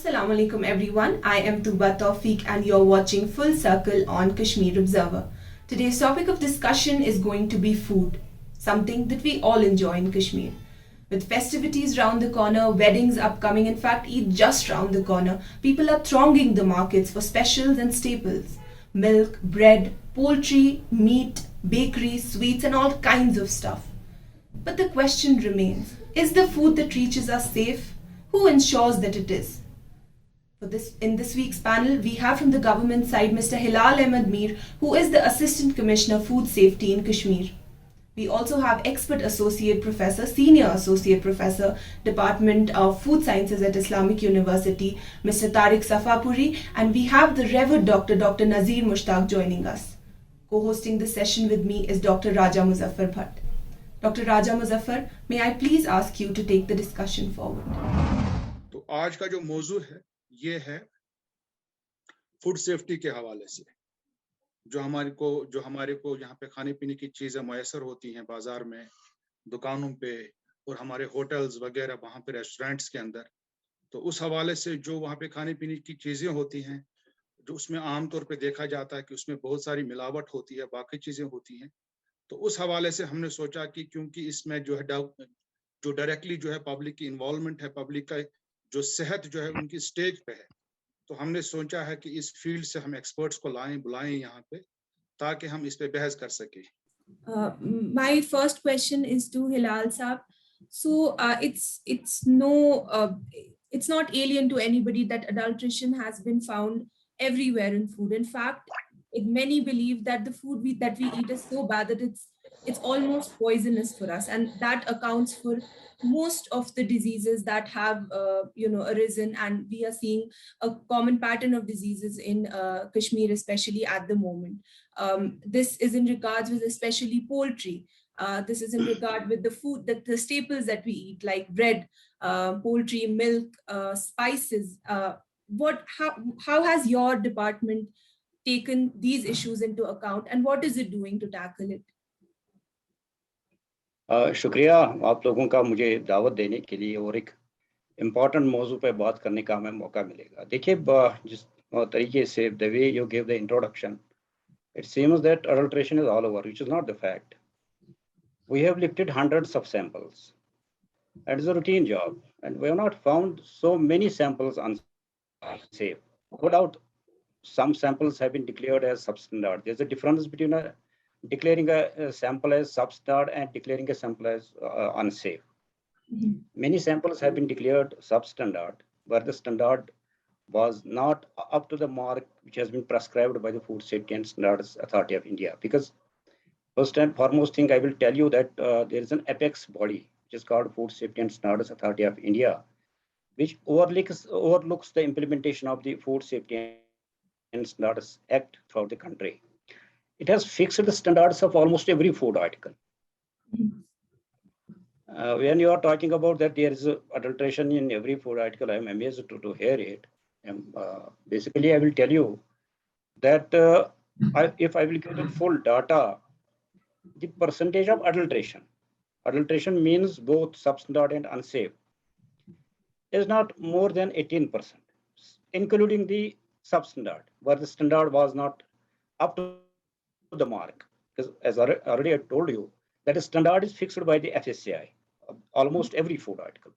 Assalamu alaikum everyone. I am Tuba Tawfiq and you're watching Full Circle on Kashmir Observer. Today's topic of discussion is going to be food, something that we all enjoy in Kashmir. With festivities round the corner, weddings upcoming, in fact, Eid just round the corner, people are thronging the markets for specials and staples. Milk, bread, poultry, meat, bakery, sweets, and all kinds of stuff. But the question remains, is the food that reaches us safe? Who ensures that it is? In this week's panel, we have from the government side Mr. Hilal Ahmed Mir, who is the Assistant Commissioner Food Safety in Kashmir. We also have Expert Associate Professor, Senior Associate Professor, Department of Food Sciences at Islamic University, Mr. Tariq Safapuri, and we have the Revered Dr. Nazir Mushtaq joining us. Co-hosting this session with me is Dr. Raja Muzaffar Bhatt. Dr. Raja Muzaffar, may I please ask you to take the discussion forward? तो आज का जो मौजू है ये है food safety के हवाले से जो हमारे को यहाँ पे खाने पीने की चीजें मैसर होती हैं बाजार में, दुकानों पे और हमारे होटल्स वगैरह वहाँ पे रेस्टोरेंट्स के अंदर, तो उस हवाले से जो वहाँ पे खाने पीने की चीजें होती हैं जो उसमें आमतौर पे देखा जाता है कि उसमें बहुत सारी मिलावट होती है, बाकी चीजें होती हैं। तो उस हवाले से हमने सोचा कि क्योंकि इसमें जो है जो डायरेक्टली जो है पब्लिक की इन्वॉल्वमेंट है, पब्लिक का जो सेहत जो है उनकी स्टेज पे है, तो हमने सोचा है कि इस फील्ड से हम एक्सपर्ट्स को बुलाएं यहाँ पे ताकि हम इस पे बहस कर सकें। My first question is to Hilal Saab. So it's not alien to anybody that adulteration has been found everywhere in food. In fact, many believe that the food that we eat is so bad that it's almost poisonous for us, and that accounts for most of the diseases that have arisen, and we are seeing a common pattern of diseases in Kashmir, especially at the moment. This is in regards with especially poultry. This is in regard with the food, the staples that we eat, like bread, poultry, milk, spices. How has your department taken these issues into account, and what is it doing to tackle it? शुक्रिया आप लोगों का मुझे दावत देने के लिए और एक इम्पॉर्टेंट मौजू पे बात करने का हमें मौका मिलेगा। देखिए, जिस तरीके से the way you give the introduction, it seems that adulteration is all over, which is not the fact. We have lifted hundreds of samples. That is a routine job, and we have not found so many samples unsafe. No doubt, some samples have been declared as substandard. There's a difference between declaring a sample as substandard and declaring a sample as unsafe. Mm-hmm. Many samples have been declared substandard, where the standard was not up to the mark which has been prescribed by the Food Safety and Standards Authority of India. Because first and foremost thing, I will tell you that there is an apex body which is called Food Safety and Standards Authority of India, which overlooks the implementation of the Food Safety and Standards Act throughout the country. It has fixed the standards of almost every food article. When you are talking about that there is adulteration in every food article, I am amazed to hear it. Basically, I will tell you that if I will give the full data, the percentage of adulteration means both substandard and unsafe, is not more than 18%, including the substandard, where the standard was not up to the mark. Because as already I told you, that a standard is fixed by the FSCI, almost every food article.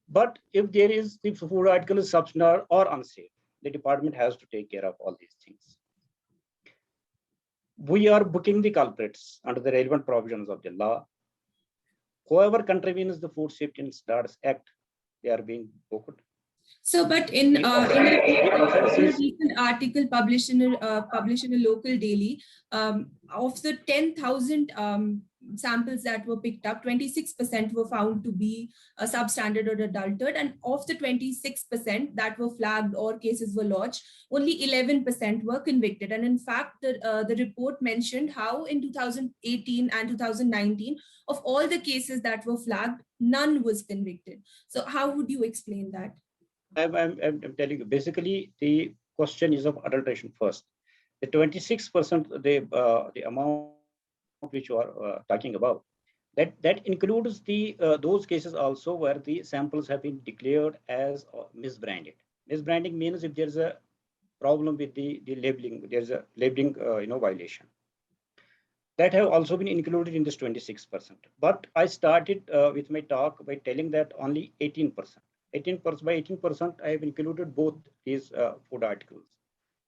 But if there is the food article is substandard or unsafe, the department has to take care of all these things. We are booking the culprits under the relevant provisions of the law. Whoever contravenes the Food Safety and Standards Act, they are being booked. So, but in a recent article published in a local daily, of the 10,000 samples that were picked up, 26% were found to be substandard or adulterated, and of the 26% that were flagged or cases were lodged, only 11% were convicted. And in fact, the report mentioned how in 2018 and 2019, of all the cases that were flagged, none was convicted. So how would you explain that? I'm telling you, basically, the question is of adulteration first. The 26%, the amount which you are talking about, That includes the those cases also where the samples have been declared as misbranded. Misbranding means if there's a problem with the labeling, there's a labeling violation. That have also been included in this 26%. But I started with my talk by telling that only 18%. 18% by 18%, I have included both these food articles,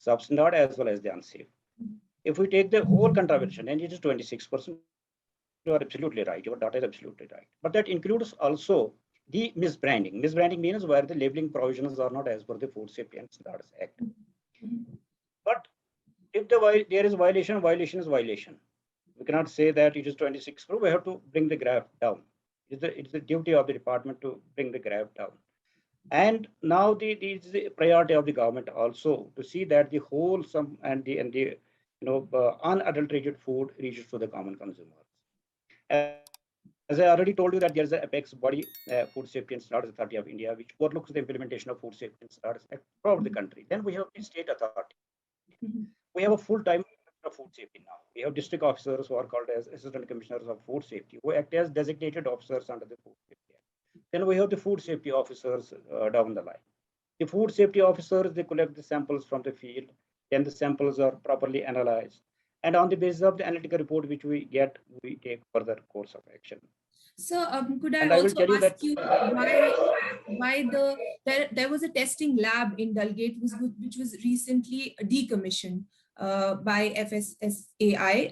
substandard as well as the unsafe. If we take the whole contravention, and it is 26%, you are absolutely right. Your data is absolutely right. But that includes also the misbranding. Misbranding means where the labeling provisions are not as per the Food Safety and Standards Act. But if there is violation, violation is violation. We cannot say that it is 26 crore. We have to bring the graph down. It's the duty of the department to bring the graph down. And now it's the priority of the government also to see that the wholesome and the unadulterated food reaches to the common consumers. As I already told you that there is an apex body, Food Safety and Standards Authority of India, which overlooks the implementation of food safety and standards throughout the country. Then we have the state authority. We have a full-time of food safety now. We have district officers who are called as assistant commissioners of food safety, who act as designated officers under the Food Safety Act. Then we have the food safety officers down the line. The food safety officers, they collect the samples from the field. Then the samples are properly analyzed. And on the basis of the analytical report which we get, we take further course of action. So could I also ask you why there was a testing lab in Dalgate which was recently decommissioned by FSSAI,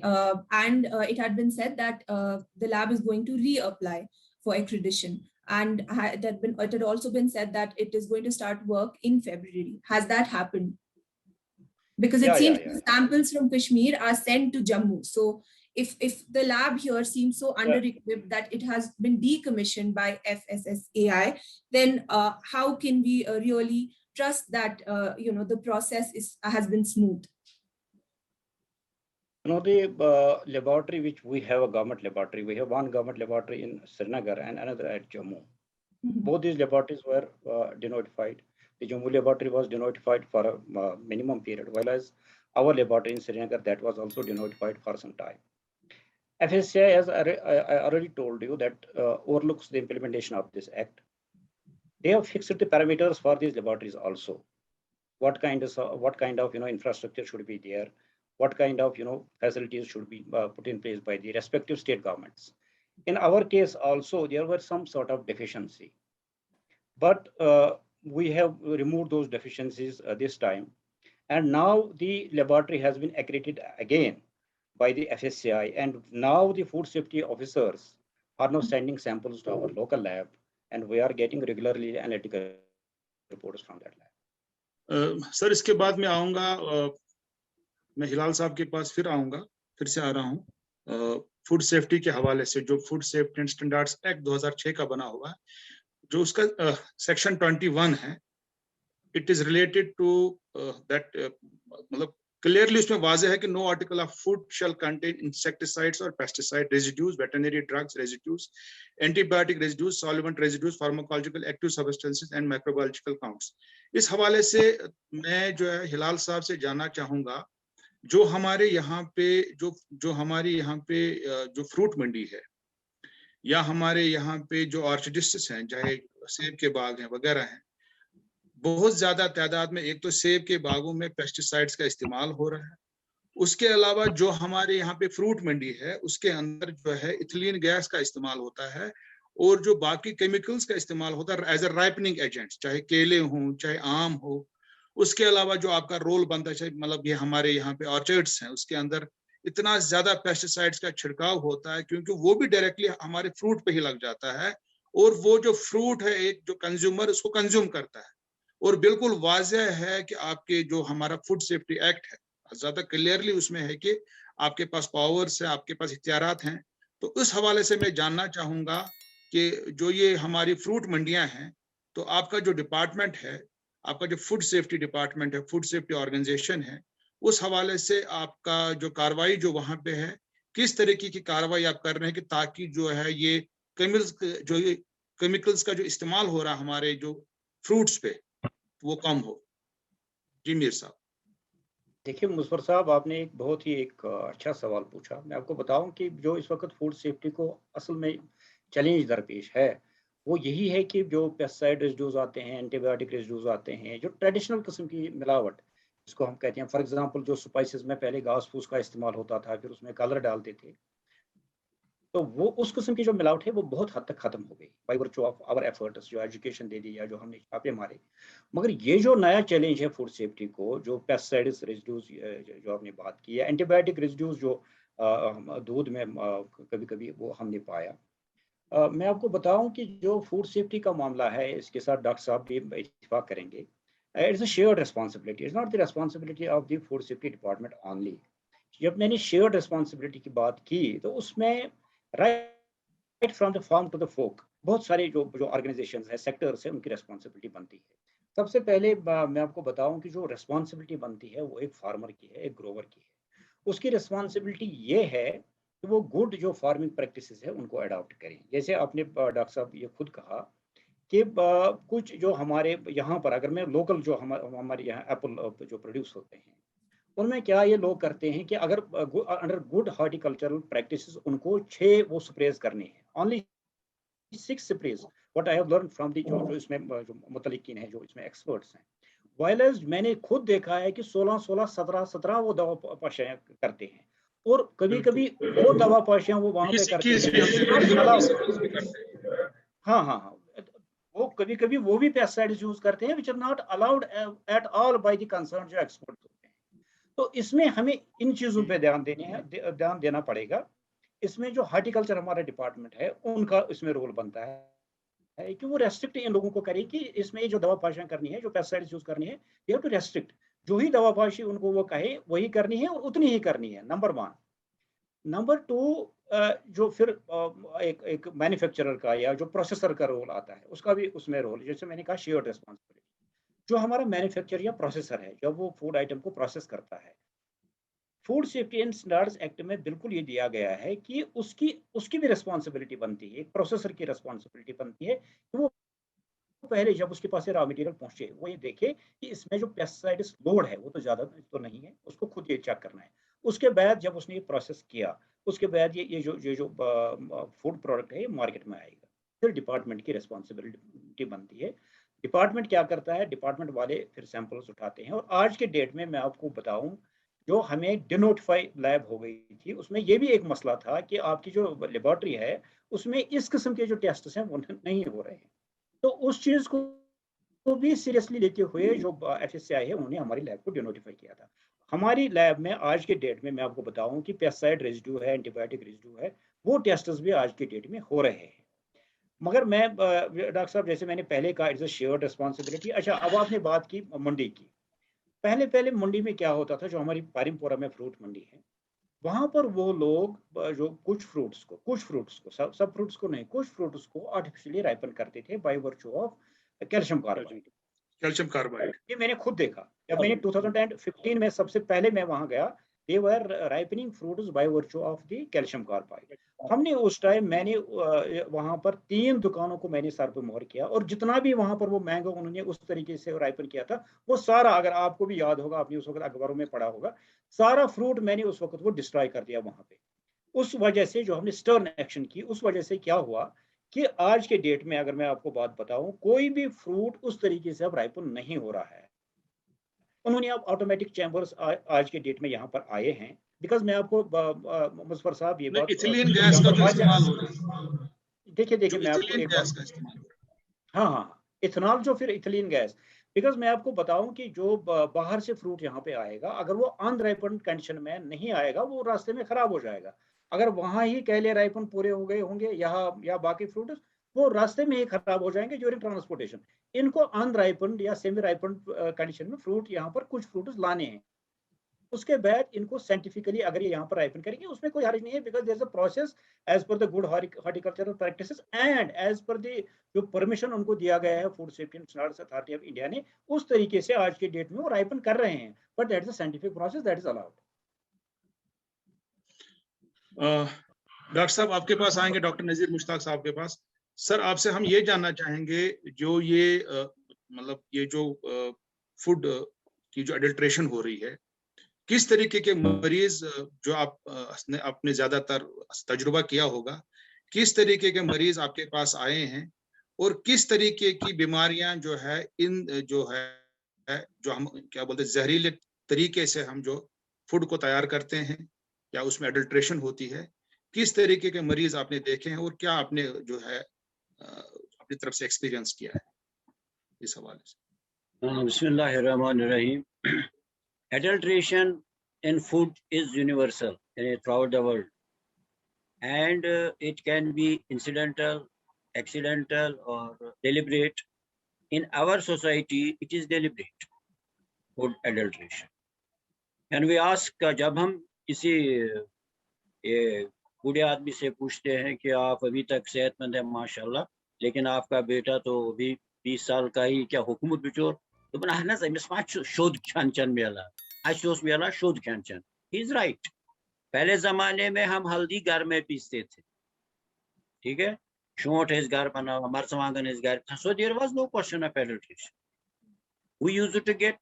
and it had been said that the lab is going to reapply for accreditation, and it had also been said that it is going to start work in February. Has that happened? Because it seems samples from Kashmir are sent to Jammu. So if the lab here seems so under-equipped that it has been decommissioned by FSSAI, then how can we really trust that the process has been smooth? The laboratory which we have, a government laboratory, we have one government laboratory in Srinagar and another at Jammu. Both these laboratories were denotified. The Jammu laboratory was denotified for a minimum period, whereas our laboratory in Srinagar, that was also denotified for some time. FSSAI, as I already told you, that overlooks the implementation of this act. They have fixed the parameters for these laboratories also. What kind of infrastructure should be there? What kind of facilities should be put in place by the respective state governments? In our case also, there were some sort of deficiency, but we have removed those deficiencies this time, and now the laboratory has been accredited again by the FSSAI, and now the food safety officers are now sending samples to our local lab, and we are getting regularly analytical reports from that lab. Sir, इसके बाद मैं आऊंगा, मैं हिलाल साहब के पास फिर से आ रहा हूँ फूड सेफ्टी के हवाले से, जो food safety and standards act 2006 का बना हुआ है, जो उसका सेक्शन 21 है, it is related to that, मतलब क्लियरली उसमें वाज़ेह है कि no article of food shall contain insecticides और pesticide residues, veterinary drugs residues, antibiotic residues, solvent residues, pharmacological active substances and microbiological counts. इस हवाले से मैं जो है हिलाल साहब से जानना चाहूंगा, जो हमारे यहाँ पे जो हमारी यहाँ पे जो फ्रूट मंडी है, या हमारे यहाँ पे जो ऑर्चर्डिस्ट्स हैं, चाहे सेब के बाग हैं वगैरह हैं, बहुत ज्यादा तादाद में एक तो सेब के बागों में पेस्टिसाइड्स का इस्तेमाल हो रहा है। उसके अलावा जो हमारे यहाँ पे फ्रूट मंडी है, उसके अंदर जो है इथिलीन गैस का इस्तेमाल होता है, और जो बाकी केमिकल्स का इस्तेमाल होता है एज ए राइपनिंग एजेंट्स, चाहे केले हों चाहे आम हो। उसके अलावा जो आपका रोल बनता है, मतलब ये हमारे यहाँ पे ऑर्चर्ड्स हैं, उसके अंदर इतना ज्यादा पेस्टिसाइड्स का छिड़काव होता है, क्योंकि वो भी डायरेक्टली हमारे फ्रूट पे ही लग जाता है, और वो जो फ्रूट है एक जो कंज्यूमर उसको कंज्यूम करता है। और बिल्कुल वाज़ेह है कि आपके जो हमारा फूड सेफ्टी एक्ट है, ज्यादा क्लियरली उसमें है कि आपके पास पावर्स है, आपके पास इख्तियारात हैं। तो उस हवाले से मैं जानना चाहूंगा कि जो ये हमारी फ्रूट मंडियां हैं, तो आपका जो डिपार्टमेंट है, आपका जो फूड सेफ्टी डिपार्टमेंट है, फूड सेफ्टी ऑर्गेनाइजेशन है, उस हवाले से आपका जो कार्रवाई जो वहां पे है, किस तरीके की कार्रवाई आप कर रहे हैं कि ताकि जो है ये केमिकल्स का जो इस्तेमाल हो रहा है हमारे जो फ्रूट्स पे, वो कम हो। जी मीर साहब। देखिए मुज़फ़्फ़र साहब, आपने एक बहुत ही अच्छा सवाल पूछा। मैं आपको बताऊँ कि जो इस वक़्त फूड सेफ्टी को असल में चैलेंज दरपेश है, वो यही है कि जो पेस्टिसाइड रेसिड्यूज़ आते हैं, एंटीबायोटिक रेसिड्यूज़ आते हैं, जो ट्रेडिशनल किस्म की मिलावट, जिसको हम कहते हैं, फॉर एग्ज़ाम्पल जो स्पाइसेस में पहले घास-फूस का इस्तेमाल होता था, फिर उसमें कलर डालते थे। तो वो उस किस्म की जो मिलावट है वो बहुत हद तक खत्म हो गई by virtue of our efforts, जो एजुकेशन दे दी या जो हमने छापे मारे। मगर ये जो नया चैलेंज है फूड सेफ्टी को, जो पेस्टिसाइड्स रेसिड्यूज जो आपने बात की है, एंटीबायोटिक रेसिड्यूज जो दूध में कभी कभी वो हमने पाया। मैं आपको बताऊं कि जो फूड सेफ्टी का मामला है, इसके साथ डॉक्टर साहब भी इत्तेफाक करेंगे। It's a shared responsibility, it's not the responsibility of the food safety department only. जब मैंने शेयर्ड रिस्पॉन्सिबिलिटी की बात की, तो उसमें right from the farm to the fork बहुत सारे जो जो ऑर्गेनाइजेशंस हैं, सेक्टर्स हैं, उनकी रिस्पॉन्सिबिलिटी बनती है। सबसे पहले मैं आपको बताऊं कि जो रिस्पॉन्सिबिलिटी बनती है वो एक फार्मर की है, एक ग्रोवर की है। उसकी रिस्पॉन्सिबिलिटी ये है कि वो गुड जो फार्मिंग प्रैक्टिसेस है उनको अडॉप्ट करें। जैसे आपने डॉक्टर साहब ये खुद कहा कि कुछ जो हमारे यहाँ पर, अगर मैं लोकल जो हमारे यहाँ एप्पल जो प्रोड्यूस होते हैं, उनमें क्या ये लोग करते हैं कि अगर अंडर गुड हॉर्टिकल्चरल प्रैक्टिसेस उनको 6 वो स्प्रेज करने हैं, only 6 sprays. What I have learn from the जो जो इसमें जो मुतलिकीन है, जो इसमें एक्सपर्ट्स हैं। वायलेंस मैंने खुद देखा है कि 16 17 वो दवा पाशियां करते हैं, और कभी बिल्कुल। कभी वो दवा पाशियां वो वहां पे 20 करते 21 हैं भी which is हमने not बिल्कुल allowed। 20 21 भी करते हैं। हाँ हाँ हाँ, वो कभी कभी वो भी पेस्टिसाइड्स यूज करते हैं which are not allowed at all by the concern जो एक्सपर्ट होते हैं। तो इसमें हमें इन चीजों पे ध्यान देने हैं, ध्यान देना पड़ेगा। इसमें जो हॉर्टिकल्चर हमारा डिपार्टमेंट है, उनका इसमें रोल बनता है कि वो रेस्ट्रिक्ट इन लोगों को करे कि इसमें जो दवा पाशियां करनी है, जो पेस्टिसाइड्स यूज करनी है, दे हैव टू रेस्ट्रिक्ट। जो ही दवा पाशी उनको वो कहे वही करनी है, और उतनी ही करनी है, नंबर 1। नंबर 2, जो फिर एक एक मैन्युफैक्चरर का या जो प्रोसेसर का रोल आता है, उसका भी उसमें रोल, जैसे मैंने कहा शेयर्ड रिस्पांसिबिलिटी। जो हमारा मैन्युफैक्चरर या प्रोसेसर है, जब वो फूड आइटम को प्रोसेस करता है, food safety and standards act में बिल्कुल ये दिया गया है कि उसकी उसकी भी रिस्पांसिबिलिटी बनती है, एक प्रोसेसर की रिस्पांसिबिलिटी बनती है कि वो पहले जब उसके पास ये रॉ मटेरियल पहुंचे, वो ये देखे कि इसमें जो पेस्टिसाइड्स लोड है वो तो ज्यादा तो नहीं है, उसको खुद ये चेक करना है। उसके बाद जब उसने ये प्रोसेस किया, उसके बाद ये जो फूड प्रोडक्ट है ये मार्केट में आएगा, फिर डिपार्टमेंट की रिस्पॉन्सिबिलिटी बनती है। डिपार्टमेंट क्या करता है, डिपार्टमेंट वाले फिर सैंपल्स उठाते हैं। और आज के डेट में मैं आपको बताऊं, जो हमें डिनोटिफाई लैब हो गई थी, उसमें ये भी एक मसला था कि आपकी जो लेबोरेटरी है, उसमें इस किस्म के जो टेस्ट हैं वो नहीं हो रहे हैं। तो उस चीज को भी सीरियसली लेते हुए जो एफएससीआई है, उन्होंने हमारी लैब को डिनोटिफाई किया था। हमारी लैब में आज के डेट में मैं आपको बताऊं कि पेस्टिसाइड रेजिड्यू है, एंटीबायोटिक रेजिड्यू है, वो टेस्ट्स भी आज के डेट में हो रहे हैं। मगर मैं डॉक्टर साहब, जैसे मैंने पहले कहा, इट्स अ शेयर्ड रिस्पॉन्सिबिलिटी। अच्छा, अब आपने बात की मंडी की। पहले पहले मंडी में क्या होता था, जो हमारी पारिमपुरा में फ्रूट मंडी है, वहां पर वो लोग जो कुछ फ्रूट्स को सब फ्रूट्स को नहीं, कुछ फ्रूट्स को आर्टिफिशियली राइपन करते थे bye virtue of calcium carbide. Calcium carbide. ये मैंने खुद देखा जब मैंने 2015 में सबसे पहले मैं वहां गया। They were ripening fruits by virtue of the calcium carbide. हमने उस टाइम मैंने वहां पर 3 दुकानों को मैंने सर पे मोहर किया, और जितना भी वहां पर वो मैंगो उन्होंने उस तरीके से राइपन किया था, वो सारा, अगर आपको भी याद होगा, आपने उस वक्त अखबारों में पढ़ा होगा, सारा फ्रूट मैंने उस वक्त वो डिस्ट्रॉय कर दिया वहां पे। उस वजह से जो हमने स्टर्न एक्शन की, उस वजह से क्या हुआ कि आज के डेट में अगर मैं आपको बात बताऊं, कोई भी फ्रूट उस तरीके से अब राइपन नहीं हो रहा है। उन्होंने अब ऑटोमेटिक चैम्बर्स आज के डेट में यहाँ पर आए हैं। बिकॉज मैं आपको मुजफ्फर साहब ये बात इथिलीन गैस का जो इस्तेमाल हो रहा है, देखिए जो देखिए, मैं आपको इथिलीन एक गैस बात, का इस्तेमाल हो रहा हाँ हाँ हाँ, इथेनॉल जो फिर इथिलीन गैस। बिकॉज मैं आपको बताऊं कि जो बाहर से फ्रूट यहाँ पे आएगा, अगर वो अनराइपन कंडीशन में नहीं आएगा, वो रास्ते में खराब हो जाएगा। अगर वहां ही कहले राइपन पूरे हो गए होंगे, यहाँ या बाकी फ्रूट, वो रास्ते में ही खराब हो जाएंगे ड्यूरिंग ट्रांसपोर्टेशन। इनको अनराइपन या सेमी राइपन कंडीशन में फ्रूट यहाँ पर कुछ फ्रूट लाने हैं। उसके बाद इनको साइंटिफिकली अगर ये यहाँ पर राइपन करेंगे, उसमें कोई हर्ज नहीं है, because there is a process as per the good horticultural practices and as per the जो परमिशन उनको दिया गया है food safety and standards authority of India ने, उस तरीके से आज के डेट में वो राइपन कर रहे हैं। But that is a scientific process that is allowed. है। डॉक्टर साहब आपके पास आएंगे, डॉक्टर नजीर मुश्ताक साहब के पास। सर, आपसे हम ये जानना चाहेंगे, जो ये मतलब ये जो फूड की जो अडल्ट्रेशन हो रही है, किस तरीके के मरीज जो आप ने अपने ज्यादातर तजुर्बा किया होगा, किस तरीके के मरीज आपके पास आए हैं और किस तरीके की बीमारियां जो है इन जो है जो हम क्या बोलते हैं जहरीले तरीके से हम जो फूड को तैयार करते हैं या उसमें अडल्ट्रेशन होती है, किस तरीके के मरीज आपने देखे हैं और क्या आपने जो है अपनी तरफ से एक्सपीरियंस किया है इस हवाले से? बिस्मिल्लाहिर्रहमानिर्रहीम। Adulteration in food is universal throughout the world, and it can be incidental, accidental, or deliberate. In our society, it is deliberate food adulteration. And we ask, जब हम किसी ये बूढ़े आदमी से पूछते हैं कि आप अभी तक सेहतमंद हैं माशाल्लाह, लेकिन आपका बेटा तो अभी 20 साल का ही क्या हुकूमत बिचोर, तो बना है ना सही शोध खान मेला अशोस मेला शोध खान ही इज राइट। पहले जमाने में हम हल्दी घर में पीसते थे, ठीक है, शोंठ इस घर बना हुआ, मरचवांगन इस घर, so there was no question of adulteration. We used to get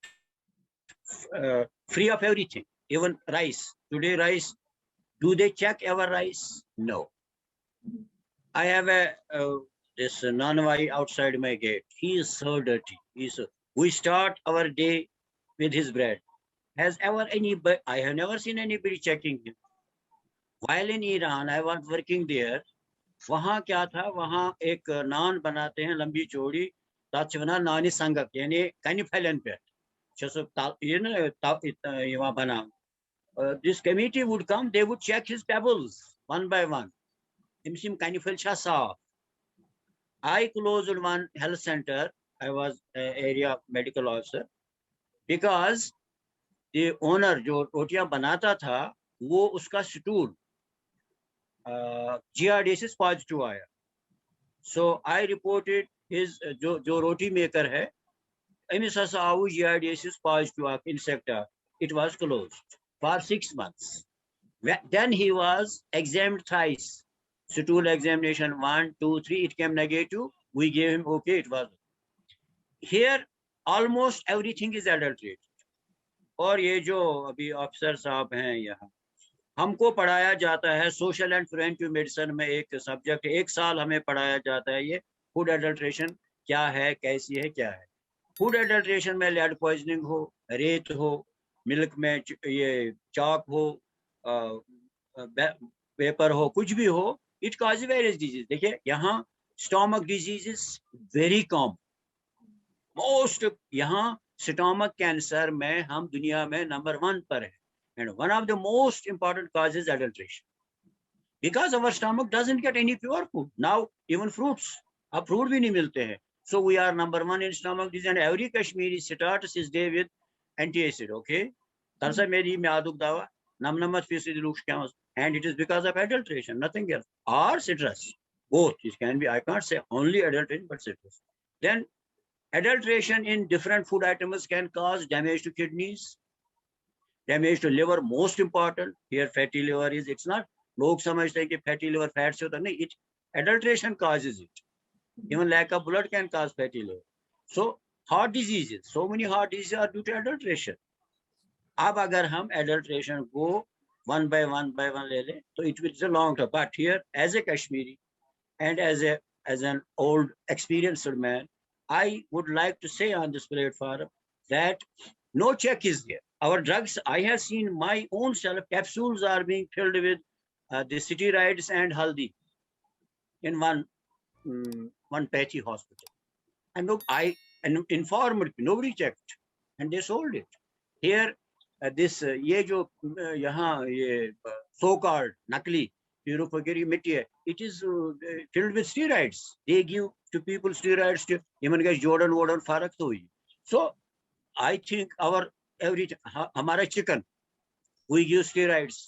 free of everything, even rice. Today rice, do they check our rice? No. I have a this Nanavai outside my gate. He is so dirty. We start our day with his bread. Has ever anybody? I have never seen anybody checking him. While in Iran, I was working there. वहाँ क्या था, वहाँ एक नान बनाते हैं लंबी चौड़ी, ताचवना नानी संगत यानी कनी फैलन पे ये ना ये वहाँ बना. This committee would come, they would check his pebbles one by one. Imsim kani felcha saaf. I closed one health center. I was area medical officer because the owner जो रोटियां बनाता था वो उसका स्टूल GRDS पॉजिटिव आया. So I reported his जो रोटी maker है अमिस हसा आउ GRDS positive insect. It was closed for 6 months. Then he was examined thrice. Stool examination 1, 2, 3. It came negative. We gave him okay. It was here. Almost everything is adulterated. और ये जो अभी officer साहब हैं यहाँ, हमको पढ़ाया जाता है सोशल एंड प्रिवेंटिव मेडिसिन में एक सब्जेक्ट 1 साल हमें पढ़ाया जाता है, ये फूड एडल्ट्रेशन क्या है, कैसी है, क्या है. फूड एडल्ट्रेशन में लेड पॉइजनिंग हो, रेत हो, मिल्क में ये चाक हो, पेपर हो, कुछ भी हो, इट कॉज वेरियस डिजीज. देखिए यहाँ stomach disease is very common most. यहाँ स्टोमक कैंसर में हम दुनिया में नंबर 1 पर है. And one of the most important causes is adulteration. Because our stomach doesn't get any pure food. Now, even fruits, अब fruit भी नहीं मिलते हैं. So we are number 1 in stomach disease, and every Kashmiri starts his day with antacid, okay? Tarsa meri mein aduk dawa, namnamat fisidi lushkamos, and it is because of adulteration, nothing else. Or citrus, both. It can be, I can't say only adulteration, but citrus. Then adulteration in different food items can cause damage to kidneys, damage to liver, most important. Here fatty liver is, it's not, log samajhte hain ki fatty liver fat se hota, nahi, it adulteration causes it. Even lack of blood can cause fatty liver. So heart diseases, so many heart diseases are due to adulteration. अब अगर हम adulteration को one by one ले लें, तो it will be a long term. But here, as a Kashmiri and as an old experienced man, I would like to say on this platform that no check is there. Our drugs, I have seen my own self, capsules are being filled with the steroids and haldi in one patchy hospital. And look, I informed, nobody checked, and they sold it. Here, this ये जो यहाँ ये so-called nakli purifactory mitti, it is filled with steroids. They give to people steroids to even guys Jordan farak to hui. So I think our हमारा chicken, we use steroids.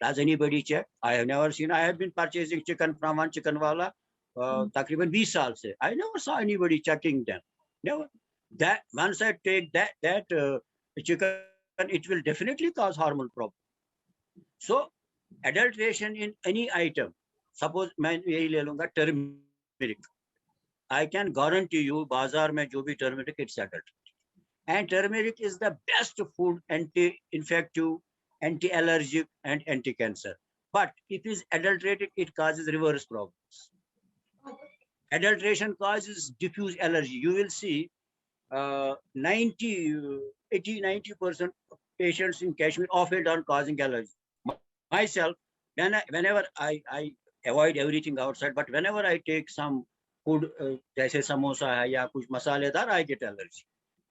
Does anybody check? I have never seen. I have been purchasing chicken from one chicken wala तकरीबन 20 साल से. I never saw anybody checking them. Never. That once I take that chicken, it will definitely cause hormonal problem. So adulteration in any item. Suppose मैं यही ले लूँगा turmeric. I can guarantee you बाजार में जो भी turmeric, it's adulterated. And turmeric is the best food anti-infective, anti-allergic, and anti-cancer. But if it is adulterated, it causes reverse problems. Adulteration causes diffuse allergy. You will see 90% of patients in Kashmir often done causing allergy. Myself, whenever I avoid everything outside, but whenever I take some food, जैसे samosa है या कुछ मसालेदार, I get allergy.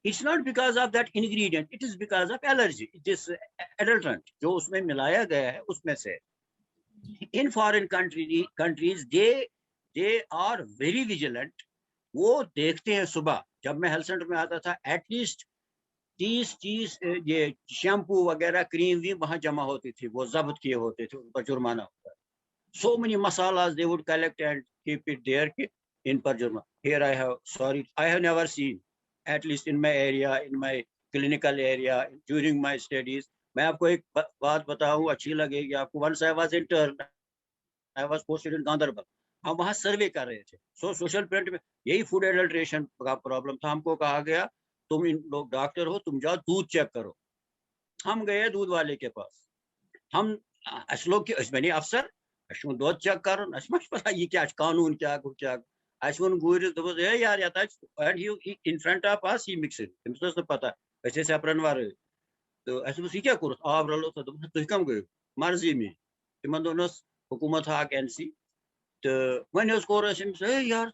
It's not because of that ingredient, it is because of allergy. It is adulterant जो उसमें मिलाया गया है उसमें से. In foreign countries, they are very vigilant. वो देखते हैं सुबह जब मैं हेल्थ सेंटर में आता था, एटलीस्ट 30 ये शैम्पू वगैरह क्रीम भी वहां जमा होती थी, वो जब्त किए होते थे, उन पर जुर्माना होता है. So many masalas they would collect and keep it there in per jurma. Here I have never seen, at least in my area, in my clinical area, during my studies. मैं आपको एक बात बताऊं, अच्छी लगेगी आपको. Once I was intern, I was posted in Gandarbar. हम वहाँ सर्वे कर रहे थे. So social print में यही फूड एडल्ट्रेशन का प्रॉब्लम था. हमको कहा गया तुम इन लोग डॉक्टर हो, तुम जाओ दूध चेक करो. हम गए दूध वाले के पास. हम लोग मैंने अफसर दूध चेक करो, पता ये क्या कानून क्या क्या गुरिस दोपस है यार या and he in front of us he mixed it. तमिस ओस न पता ऐसे सेपरन वार तो ऐसे ये क्या कोरस आब रलो तो तुम कम गयो मर्जी में तिमन दोनोस हुकूमत हाक एनसी तो वन ओस कोरस यार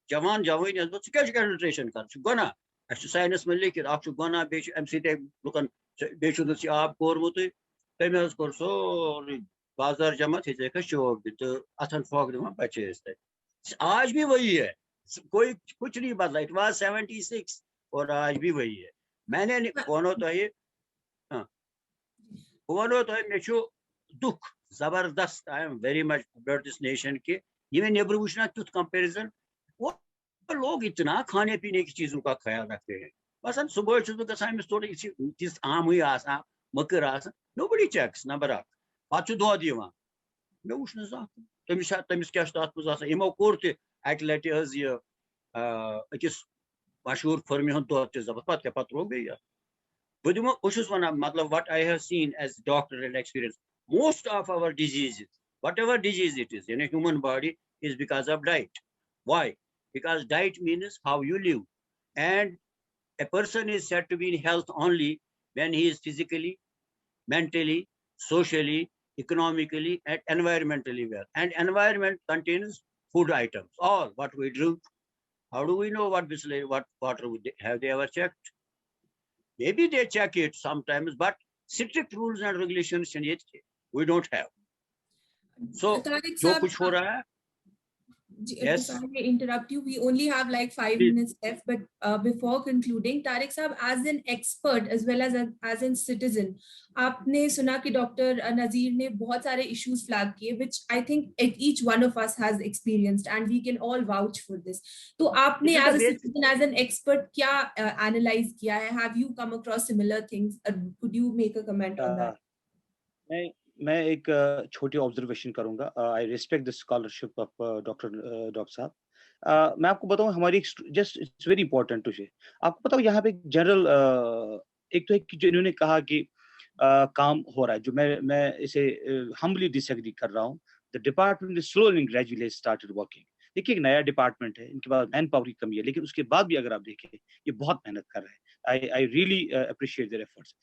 जवान जवान एडल्ट्रेशन कर गुना साइनस में लिखित आप गुना बे लुकन बे आप कोरमुत तमें कोर सोरी बाजार जमा थे शौक तो अथन फोक दिवान बचे. आज भी वही है, कोई कुछ नहीं बदला. इट वाज 76 और आज भी वही है. मैंने वनो तो ये मे दुख जबरदस्त. I am very much about this nation के ये नेबर वुचना तुथ कंपैरिजन. वो लोग इतना खाने पीने की चीजों का ख्याल रखते हैं. बस सुबह गसान थोड़ी चीज आम ही आसान मकर आसान नोबडी चेक्स नंबर अख पे दो दिवान मे वुच तमिस क्या तथ मो कोर अक लट अकिस मशहूर फर्मि हूं दो जबरदस्त पे क्या पे रोक गई बह दिमो बहुत वन मतलब what I have seen as doctor and experience, most of our diseases, whatever disease it is in a human body, is because of diet. Why? Because diet means how you live, and a person is said to be in health only when he is physically, mentally, socially, economically, and environmentally well. And environment contains food items, all what we drink. How do we know what water have they ever checked? Maybe they check it sometimes, but strict rules and regulations we don't have. So, जो कुछ हो रहा है. Yes. Sorry to interrupt you. We only have like 5 minutes left, but before concluding, Tariq Saab, as an expert as well as a citizen, आपने सुना कि doctor नजीर ने बहुत सारे issues flag किए, which I think each one of us has experienced, and we can all vouch for this. तो आपने as a citizen, as an expert, क्या analyze किया है? Have you come across similar things? Could you make a comment on that? मैं एक छोटी observation करूंगा. I respect the scholarship of doctor साहब. मैं आपको बताऊं हमारी just it's very important to say आपको बताऊं यहाँ पे जनरल एक तो है कि जिन्होंने कहा कि काम हो रहा है, जो मैं इसे हम्बली डिसएग्री कर रहा हूँ. The department is slowly and gradually started working. देखिए एक नया डिपार्टमेंट है, इनके पास मैन पावर की कमी है, लेकिन उसके बाद भी अगर आप देखें ये बहुत मेहनत कर रहे हैं. I really appreciate their efforts,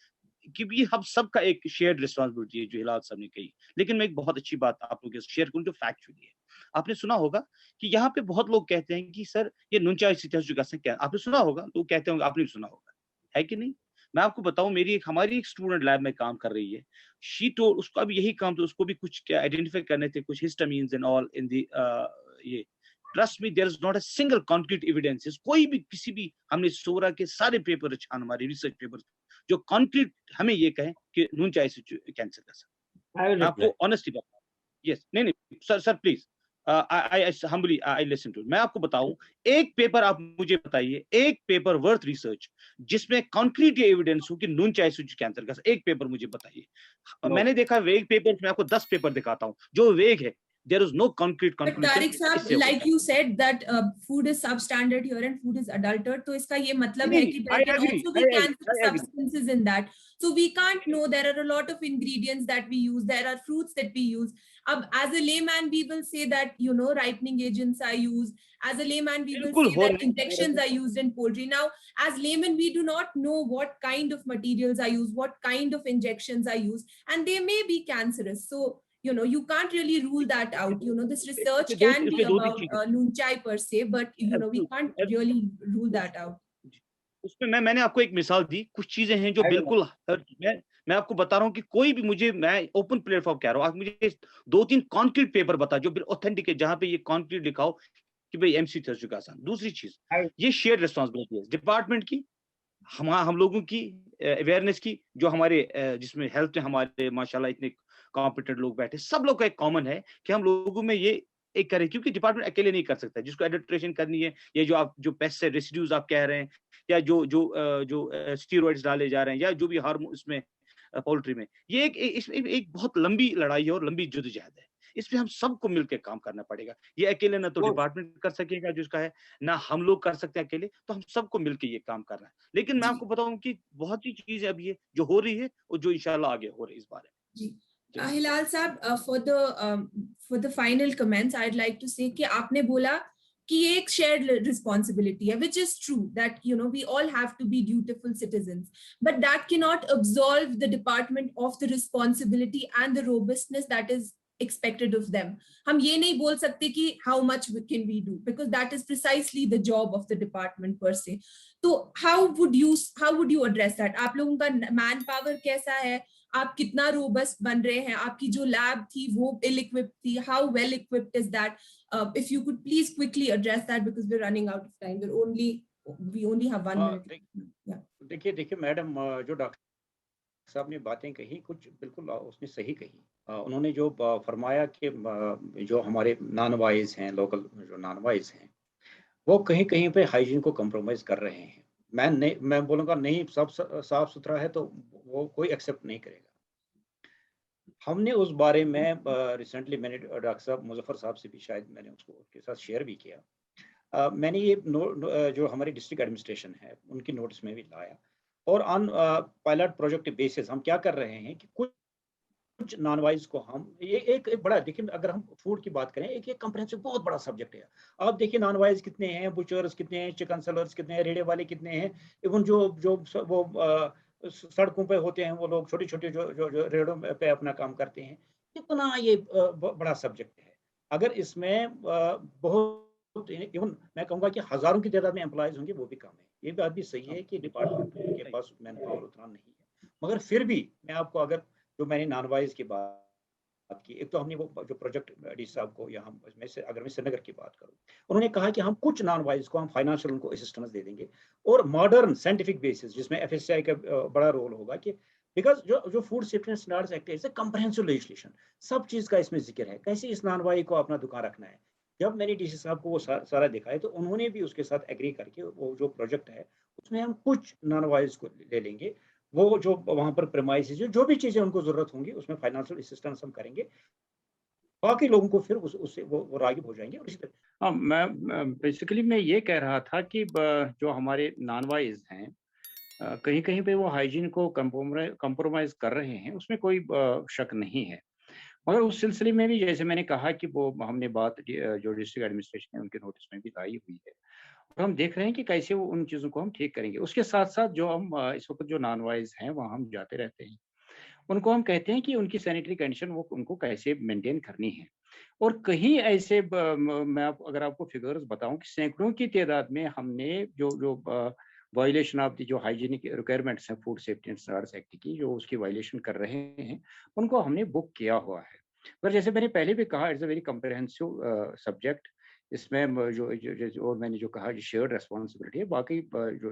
क्योंकि ये हम सबका एक शेयर्ड रिस्पांसिबिलिटी है जो हिलाल साहब ने कही. लेकिन मैं एक बहुत अच्छी बात आप लोगों के शेयर करूं जो फैक्चुअली है. आपने सुना होगा कि यहाँ पे बहुत लोग कहते हैं कि सर ये नुनचाई से क्या, आपने सुना होगा, तो कहते होंगे आपने सुना होगा, है कि नहीं? मैं आपको बताऊं हमारी एक स्टूडेंट लैब में काम कर रही है. शी टोल्ड उसका भी यही काम था, उसको भी कुछ आइडेंटिफाई करने थे, कुछ histamines and all in the ये. Trust me, there is not a single concrete evidences. कोई भी किसी भी हमने सोरा के सारे पेपर छान हमारे रिसर्च पेपर जो कॉन्क्रीट हमें ये कहें कि नून चाय से कैंसर का सर. आपको ऑनेस्टली बताऊं. यस, नहीं sir please, I humbly I listen to. मैं आपको बताऊं एक पेपर आप मुझे बताइए, एक पेपर वर्थ रिसर्च जिसमें कॉन्क्रीट ये एविडेंस हो कि नून चाय से कैंसर का, एक पेपर मुझे बताइए. मैंने देखा वेग पेपर में, आपको 10 पेपर दिखाता हूं जो वेग है. there is no concrete But conclusion. Tariq साहब, इससे like होता है। you said that food is substandard here and food is adulterated, तो इसका ये मतलब है नहीं, कि I there can agree, also be I cancerous agree. substances in that. So we can't know. There are a lot of ingredients that we use. There are fruits that we use. As a layman, we will say that, you know, ripening agents are used. As a layman, we will बिल्कुल say हो that रहा है। injections are used in poultry. Now, as laymen, we do not know what kind of materials are used, what kind of injections are used, and they may be cancerous. So, you know, you can't really rule that out. You know, this research can be इसमें दो तीन about चीजें, noon chai per se, but you know, we can't really rule that out. उसमें मैंने आपको एक मिसाल दी, कुछ चीजें हैं जो बिल्कुल मैं आपको बता रहा हूँ कि कोई भी मुझे, मैं ओपन प्लेटफॉर्म कह रहा हूँ, आप मुझे 2-3 कॉन्क्रीट पेपर बता जो ऑथेंटिक है, जहां पे ये कॉन्क्रीट लिखाओ कि भाई एमसी थर्जुक आसान। दूसरी चीज, ये शेयर रिस्पॉन्सिबिलिटी है डिपार्टमेंट की, हम लोगों की अवेयरनेस की, जो हमारे जिसमें हेल्थ में हमारे माशाल्लाह इतने कॉम्पिटेंट लोग बैठे, सब लोग का एक कॉमन है कि हम लोगों में ये एक करें, क्योंकि डिपार्टमेंट अकेले नहीं कर सकता। जिसको एडल्ट्रेशन करनी है, ये जो आप जो पेस्ट रेसिड्यूज आप कह रहे हैं, या जो स्टीरॉइड्स डाले जा रहे हैं, या जो भी हार्मोन इसमें पोल्ट्री में, ये एक बहुत लंबी लड़ाई है और लंबी जद्दोजहद है। इसमें हम सबको मिलकर काम करना पड़ेगा। ये अकेले ना तो डिपार्टमेंट कर सकेगा जिसका है, ना हम लोग कर सकते हैं अकेले, तो हम सबको मिलकर ये काम करना है। लेकिन मैं आपको बताऊं कि बहुत सी चीजें अब ये जो हो रही है और जो इंशाल्लाह आगे हो रही है इस बारे में। जी Hilal साहब, for the final comments, I'd like to say कि आपने बोला कि ये एक shared responsibility है, which is true that, you know, we all have to be dutiful citizens, but that cannot absolve the department of the responsibility and the robustness that is expected of them. हम ये नहीं बोल सकते कि how much can we do, because that is precisely the job of the department per se. तो how would you address that? आप लोगों का मैन पावर कैसा है, आप कितना रोबस्ट बन रहे हैं, आपकी जो लैब थी वो इल इक्विप्ड थी, how well equipped is that? If you could please quickly address that, because we are running out of time, we only have 1 minute. देखिए मैडम, जो डॉक्टर साहब ने बातें कही कुछ बिल्कुल उसने सही कही। उन्होंने जो फरमाया कि जो हमारे नॉन वाइज हैं, लोकल जो नॉन वाइज हैं, वो कहीं कहीं पे हाइजीन को कॉम्प्रोमाइज कर रहे हैं। मैं बोलूँगा नहीं, सब साफ सुथरा है तो वो कोई एक्सेप्ट नहीं करेगा। हमने उस बारे में रिसेंटली मैंने डॉक्टर साहब मुजफ्फर साहब से भी शायद मैंने उसके साथ शेयर भी किया। मैंने ये जो हमारी डिस्ट्रिक्ट एडमिनिस्ट्रेशन है उनकी नोटिस में भी लाया, और ऑन पायलट प्रोजेक्ट बेसिस हम क्या कर रहे हैं कि कुछ नॉन वाइज को हम ये एक बड़ा, देखिए अगर हम फूड की बात करें, एक कंप्रेहेंसिव बहुत बड़ा सब्जेक्ट है। आप देखिए नॉन वाइज कितने हैं, बुचर्स कितने हैं, चिकन सेलर्स कितने हैं, रेड़े वाले कितने हैं, इवन जो वो सड़कों पे होते हैं वो लोग छोटे छोटे जो रेड़ों पे अपना काम करते हैं। कितना ये बड़ा सब्जेक्ट है। अगर इसमें बहुत इवन मैं कहूँगा कि हजारों की तादाद में एम्प्लॉयज होंगे, वो भी कम है। ये बात भी सही है कि डिपार्टमेंट के पास मैन पावर उतना नहीं है, मगर फिर भी मैं आपको अगर जो मैंने नॉन वाइज की बात की, एक तो हमने वो जो प्रोजेक्ट डी साहब को यहाँ में से, अगर मैं श्रीनगर की बात करूँ, उन्होंने कहा कि हम कुछ नॉन वाइज को हम फाइनेंशियल उनको असिस्टेंस दे देंगे, और मॉडर्न साइंटिफिक बेसिस जिसमें एफएससीआई का बड़ा रोल होगा, कि बिकॉज जो food safety and standards act है कंप्रहेंसिव लेजिस्लेशन, सब चीज का इसमें जिक्र है, कैसे इस नॉन वाई को अपना दुकान रखना है। जब मैंने डीसी साहब को वो सारा दिखाया तो उन्होंने भी उसके साथ एग्री करके वो जो प्रोजेक्ट है उसमें हम कुछ नॉन वाइज को ले लेंगे, वो जो वहां पर प्रेमाइसेस जो भी चीजें उनको जरूरत होंगी उसमें फाइनेंशियल असिस्टेंस हम करेंगे, बाकी लोगों को फिर उससे वो रागिब हो जाएंगे। और इसी तरह हाँ, मैं बेसिकली मैं ये कह रहा था कि जो हमारे नॉन वाइज हैं कहीं कहीं पे वो हाइजीन को कंप्रोमाइज कर रहे हैं, उसमें कोई शक नहीं है। मगर उस सिलसिले में भी जैसे मैंने कहा कि वो हमने बात जो डिस्ट्रिक्ट एडमिनिस्ट्रेशन है उनके नोटिस में भी लाई हुई है, और हम देख रहे हैं कि कैसे वो उन चीज़ों को हम ठीक करेंगे। उसके साथ साथ जो हम इस वक्त जो नॉन वाइज हैं वहाँ हम जाते रहते हैं, उनको हम कहते हैं कि उनकी सैनिटरी कंडीशन वो उनको कैसे मेंटेन करनी है। और कहीं ऐसे मैं अगर आपको फिगर्स बताऊं कि सैकड़ों की तादाद में हमने जो वायलेशन ऑफ दी जो हाइजीनिक रिक्वायरमेंट्स हैं food safety and standards act की, जो उसकी वायलेशन कर रहे हैं, उनको हमने बुक किया हुआ है। पर जैसे मैंने पहले भी कहा, it's a very comprehensive subject. इसमें और मैंने जो कहा शेयर्ड रेस्पॉन्सिबिलिटी है, बाकी जो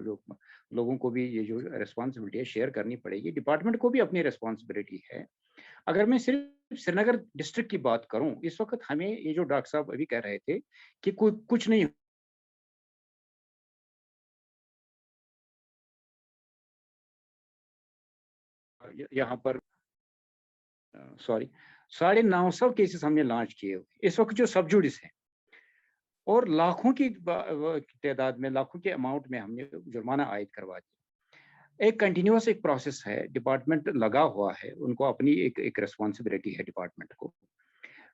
लोगों को भी ये जो रेस्पॉन्सिबिलिटी है शेयर करनी पड़ेगी, डिपार्टमेंट को भी अपनी रेस्पॉन्सिबिलिटी है। अगर मैं सिर्फ श्रीनगर डिस्ट्रिक्ट की बात करूं, इस वक्त हमें ये जो डॉक्टर साहब अभी कह रहे थे कि कुछ नहीं यहाँ पर, सॉरी, 950 केसेस हमने लॉन्च किए हुए इस वक्त जो सब जुडिस है, और लाखों की तादाद में, लाखों के अमाउंट में हमने जुर्माना आयद करवा दिया। एक कंटिन्यूअस एक प्रोसेस है, डिपार्टमेंट लगा हुआ है, उनको अपनी एक रिस्पॉन्सिबिलिटी है डिपार्टमेंट को।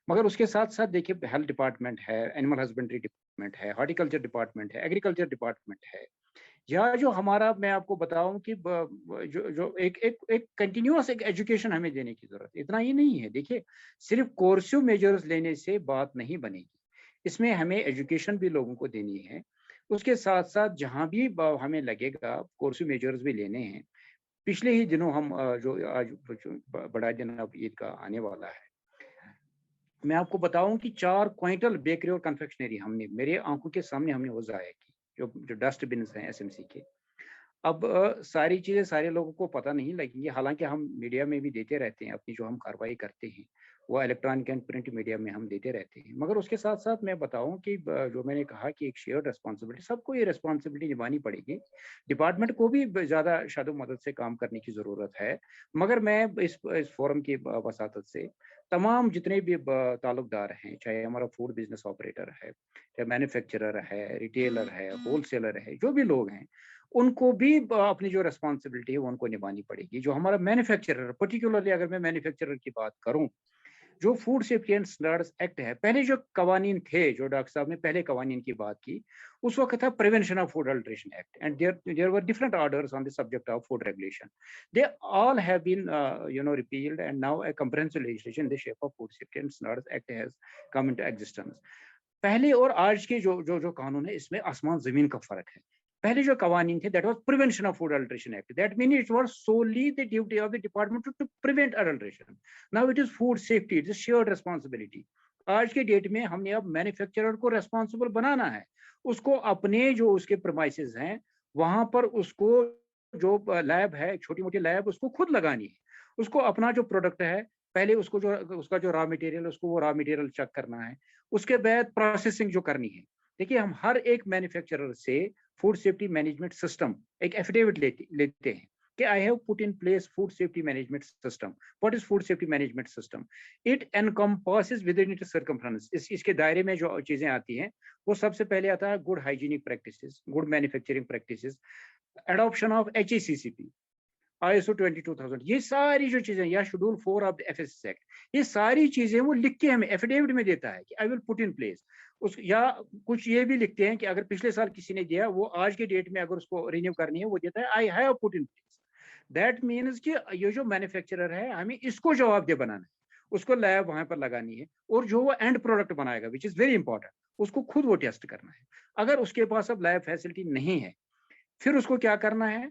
मगर उसके साथ साथ देखिए हेल्थ डिपार्टमेंट है, एनिमल हस्बेंड्री डिपार्टमेंट है, हॉर्टिकल्चर डिपार्टमेंट है, एग्रीकल्चर डिपार्टमेंट है, या जो हमारा, मैं आपको बताऊं कि जो एक कंटिन्यूअस एक एजुकेशन हमें देने की जरूरत है। इतना ही नहीं है, देखिए सिर्फ कोर्सिव मेजर्स लेने से बात नहीं बनेगी, इसमें हमें एजुकेशन भी लोगों को देनी है। उसके साथ साथ जहां भी हमें लगेगा कोर्सिव मेजर्स भी लेने हैं। पिछले ही दिनों हम जो आज बड़ा दिन अब ईद का आने वाला है, मैं आपको बताऊं कि 4 क्विंटल बेकरी और कन्फेक्शनरी हमने मेरे आंखों के सामने हमने वो ज़ाया की, जो डस्टबिन हैं एसएमसी के। अब सारी चीज़ें सारे लोगों को पता नहीं लगेंगी, हालांकि हम मीडिया में भी देते रहते हैं, अपनी जो हम कार्रवाई करते हैं वो इलेक्ट्रॉनिक एंड प्रिंट मीडिया में हम देते रहते हैं। मगर उसके साथ साथ मैं बताऊं कि जो मैंने कहा कि एक शेयर्ड रिस्पॉन्सिबिलिटी, सबको ये रिस्पॉन्सिबिलिटी निभानी पड़ेगी। डिपार्टमेंट को भी ज़्यादा शादो मदद से काम करने की ज़रूरत है। मगर मैं इस फोरम की वसातत से तमाम जितने भी ताल्लुकदार हैं, चाहे हमारा फूड बिजनेस ऑपरेटर है, चाहे मैन्युफैक्चरर है, रिटेलर है, होलसेलर है, जो भी लोग हैं, उनको भी अपनी जो रिस्पॉन्सिबिलिटी है वो उनको निभानी पड़ेगी। जो हमारा मैन्युफैक्चरर, पर्टिकुलरली अगर मैं मैन्युफैक्चरर की बात करूं, जो food safety and standards act है, पहले जो कवानीन थे, जो डॉक्टर साहब ने पहले कवानीन की बात की, उस वक्त था prevention of food adulteration act, and there were different orders on the subject of food regulation. They all have been repealed, and now a comprehensive legislation in the shape of Food Safety and Standards Act has come into existence। पहले और आज के जो कानून है, इसमें आसमान जमीन का फर्क है। पहले जो कवानीन थे, that was prevention of food adulteration act, that means it was solely the duty of the department to prevent adulteration। now it is food safety, it is shared responsibility। आज के डेट में हमने अब मैन्युफैक्चरर को responsible बनाना है, उसको अपने जो उसके प्रीमाइसेस हैं वहां पर उसको जो लैब है, छोटी मोटी लैब, उसको खुद लगानी है। उसको अपना जो प्रोडक्ट है, पहले उसको जो उसका जो रॉ मटेरियल, उसको वो रॉ मटेरियल चेक करना है, उसके बाद प्रोसेसिंग जो करनी है। देखिए हम हर एक मैन्युफैक्चरर से फूड सेफ्टी मैनेजमेंट सिस्टम एक एफिडेविट लेते हैं कि I have put in place food safety management system. What is food safety management system? It encompasses with in its circumference. इसके दायरे में जो चीजें आती हैं, वो सबसे पहले आता है good hygienic practices, good manufacturing practices, adoption of HACCP, ISO 22000, ये सारी जो चीजें, या schedule 4 of the FSS act, ये सारी चीजें वो लिख के हमें एफिडेविट में देता है कि I will put in place. उस या कुछ ये भी लिखते हैं कि अगर पिछले साल किसी ने दिया, वो आज के डेट में अगर उसको रिन्यू करनी है, वो देता है I have put in place. That means कि ये जो मैन्युफैक्चरर है, हमें इसको जवाबदेह बनाना है, उसको लैब वहां पर लगानी है, और जो वो एंड प्रोडक्ट बनाएगा, विच इज वेरी इंपॉर्टेंट, उसको खुद वो टेस्ट करना है। अगर उसके पास अब लैब फैसिलिटी नहीं है, फिर उसको क्या करना है,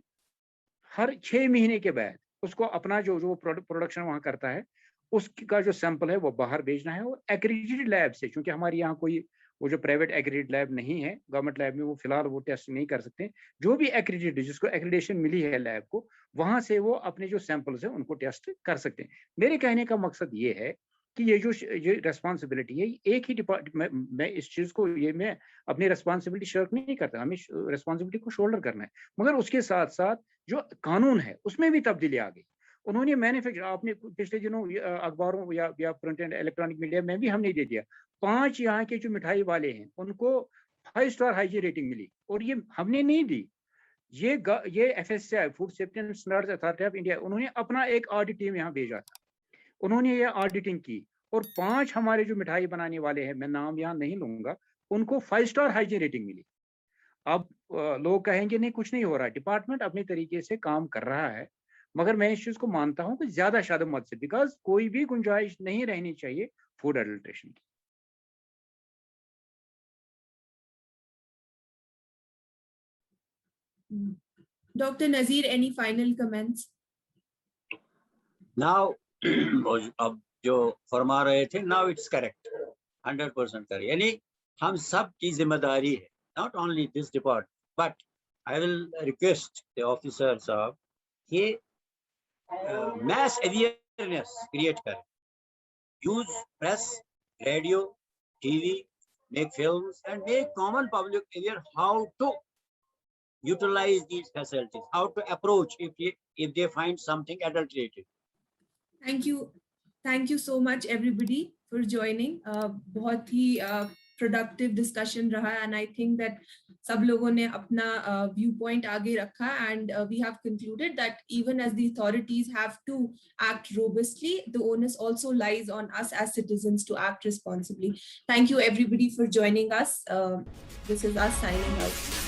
हर 6 महीने के बाद उसको अपना जो प्रोडक्शन वहां करता है, उसका जो सैंपल है वो बाहर भेजना है, और एक्रेडिटेड लैब से, क्योंकि हमारे यहाँ कोई वो जो प्राइवेट एक्रेडिटेड लैब नहीं है, गवर्नमेंट लैब में वो फिलहाल वो टेस्ट नहीं कर सकते, जो भी एक्रेडिटेड, जिसको एक्रेडिटेशन मिली है लैब को, वहां से वो अपने जो सैंपल्स है उनको टेस्ट कर सकते हैं। मेरे कहने का मकसद ये है कि ये रिस्पॉन्सिबिलिटी है, एक ही डिपार्टमेंट, मैं इस चीज को, ये मैं अपनी रिस्पॉन्सिबिलिटी शर्क नहीं करता, हमें रिस्पॉन्सिबिलिटी को शोल्डर करना है, मगर उसके साथ साथ जो कानून है उसमें भी तब्दीली आ गई। उन्होंने मैन्युफैक्चर, आपने पिछले दिनों अखबारों या प्रिंट एंड इलेक्ट्रॉनिक मीडिया में भी हमने दे दिया, 5 यहाँ के जो मिठाई वाले हैं उनको 5 स्टार हाइजीन रेटिंग मिली, और ये हमने नहीं दी, ये FSSAI, food safety and standards authority of India, उन्होंने अपना एक ऑडिट टीम यहाँ भेजा था, उन्होंने ये ऑडिटिंग की, और 5 हमारे जो मिठाई बनाने वाले हैं, मैं नाम यहाँ नहीं लूंगा, उनको 5 स्टार हाइजीन रेटिंग मिली। अब लोग कहेंगे नहीं कुछ नहीं हो रहा है, डिपार्टमेंट अपने तरीके से काम कर रहा है, मगर मैं इस चीज को मानता हूं कि ज्यादा शादम मत से, बिकॉज कोई भी गुंजाइश नहीं रहनी चाहिए फूड एडल्ट्रेशन की। Dr. Nazir, any final comments? Now अब जो फरमा रहे थे, now it's correct, 100% करें, यानी हम सब की जिम्मेदारी है, not only this department, but I will request the officers of ये mass awareness create करें, use press, radio, TV, make films and make common public aware how to utilize these facilities, how to approach if they find something adulterated. Thank you. Thank you so much everybody for joining. बहुत ही productive discussion रहा, and I think that सब लोगों ने अपना viewpoint आगे रखा, and we have concluded that even as the authorities have to act robustly, the onus also lies on us as citizens to act responsibly. Thank you everybody for joining us. This is us signing out.